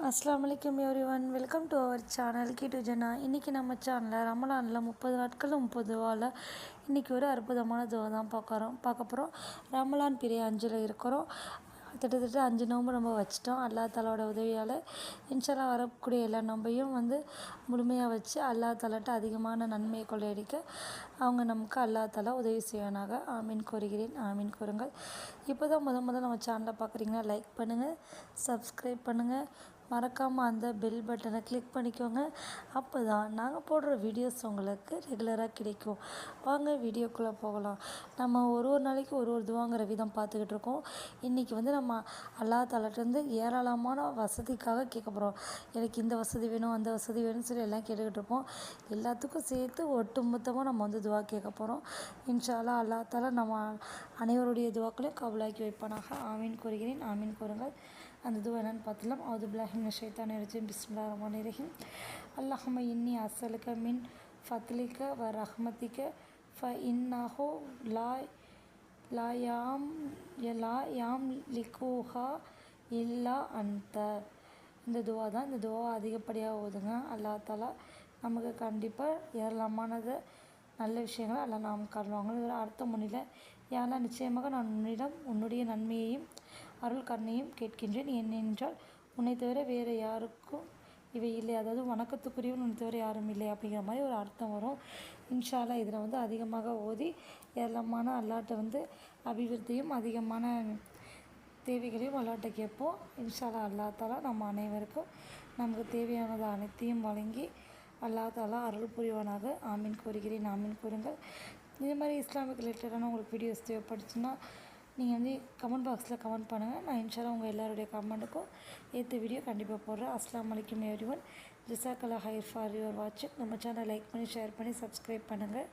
அஸ்ஸலாமு அலைக்கும் everyone, welcome to our channel Kittu Jana. இன்றைக்கி நம்ம சேனலில் ரமலானில் 30 நாட்கள் 30 துவாவில் இன்றைக்கி ஒரு அற்புதமான துவா தான் பார்க்க போகிறோம். ரமலான் பிறை 5ல் இருக்கிறோம். கிட்டத்தட்ட 5 நோன்பு நம்ம வச்சிட்டோம். அல்லாஹ் தாலாவோட உதவியால் இன்ஷால்லா வரக்கூடிய எல்லா நோன்பையும் முழுமையாக வச்சு அல்லாஹ் தாலாட்ட அதிகமான நன்மையை கொள்ளையடிக்க அவங்க நமக்கு அல்லாஹ் தாலா உதவி செய்வானாக. ஆமீன் கூறுகிறேன், ஆமீன் கூறுங்கள். இப்போ தான் முதல் நம்ம சேனலை பார்க்குறீங்கன்னா லைக் பண்ணுங்கள், சப்ஸ்கிரைப் பண்ணுங்கள், மறக்காமல் அந்த பெல் பட்டனை கிளிக் பண்ணிக்கோங்க. அப்போ தான் நாங்கள் போடுற வீடியோஸ் உங்களுக்கு ரெகுலராக கிடைக்கும். வாங்க வீடியோக்குள்ளே போகலாம். நம்ம ஒரு நாளைக்கு ஒரு துவாங்கிற விதம் பார்த்துக்கிட்டு இருக்கோம். இன்றைக்கி நம்ம அல்லாஹ் தாலாட்டேருந்து ஏராளமான வசதிக்காக கேட்க போகிறோம். எனக்கு இந்த வசதி வேணும், அந்த வசதி வேணும்னு சொல்லி எல்லாம் கேட்டுக்கிட்டு இருப்போம். எல்லாத்துக்கும் சேர்த்து ஒட்டுமொத்தமாக நம்ம துவா கேட்க போகிறோம். இன்ஷா அல்லாஹ் அல்லாஹ் தாலா நம்ம அனைவருடைய துவாக்களையும் கபூலாக்கி வைப்பானாக. ஆமீன் கூறுகிறேன், ஆமீன் கூறுங்கள். அந்த துவா என்னென்னு பார்த்துலாம். அவுது பில்லாஹி மினஷ் ஷைத்தானிர் ரஜீம். பிஸ்மில்லாஹிர் ரஹ்மானிர் ரஹீம். அல்லாஹும்ம இன்னி அஸ்அலுக மின் ஃபத்லிக வ ரஹ்மதிக ஃப இன்னஹு லா யாம்லிகுஹா இல்லா அன்த. இந்த துவா தான். இந்த துவா அதிகப்படியாக ஓதுங்க. அல்லாஹ் தாலா நமக்கு கண்டிப்பாக ஏராளமானது நல்ல விஷயங்களை எல்லாம் நாம் காணுவாங்க. இதில் அர்த்தம் முன்னில யாரெல்லாம் நிச்சயமாக நான் உன்னிடம் உன்னுடைய நன்மையையும் அருள் கருணையும் கேட்கின்றேன். ஏனென்றால் உன்னை தவிர வேறு யாருக்கும் இவை இல்லை, அதாவது வணக்கத்துக்குரியவன் உன்னை தவிர யாரும் இல்லை அப்படிங்கிற மாதிரி ஒரு அர்த்தம் வரும். இன்ஷா அல்லாஹ் இதில் அதிகமாக ஓதி ஏராளமான அல்லாட்ட அபிவிருத்தியும் அதிகமான தேவைகளையும் அல்லாட்ட கேட்போம். இன்ஷா அல்லாஹ் அல்லாஹ் தாலா நம்ம அனைவருக்கும் நமக்கு தேவையானது அனைத்தையும் வழங்கி அல்லாஹ் தாலா அருள் புரிவானாக. ஆமீன் கூறுகிறேன், ஆமீன் கூறுங்கள். இது மாதிரி இஸ்லாமிக் ரிலேட்டடான உங்களுக்கு வீடியோஸ் தேவைப்படுச்சுன்னா நீங்கள் கமெண்ட் பாக்ஸில் கமெண்ட் பண்ணுங்கள். நான் இன்ஷா அல்லாஹ் உங்கள் எல்லாருடைய கமெண்ட்டுக்கும் ஏற்ற வீடியோ கண்டிப்பாக போடுறேன். அஸ்ஸலாமு அலைக்கும் எவ்ரிவன். ஜஸாக்கல்லாஹ் ஹைர் ஃபார் யுவர் வாட்சிங். நம்ம சேனலை லைக் பண்ணி, ஷேர் பண்ணி, சப்ஸ்கிரைப் பண்ணுங்கள்.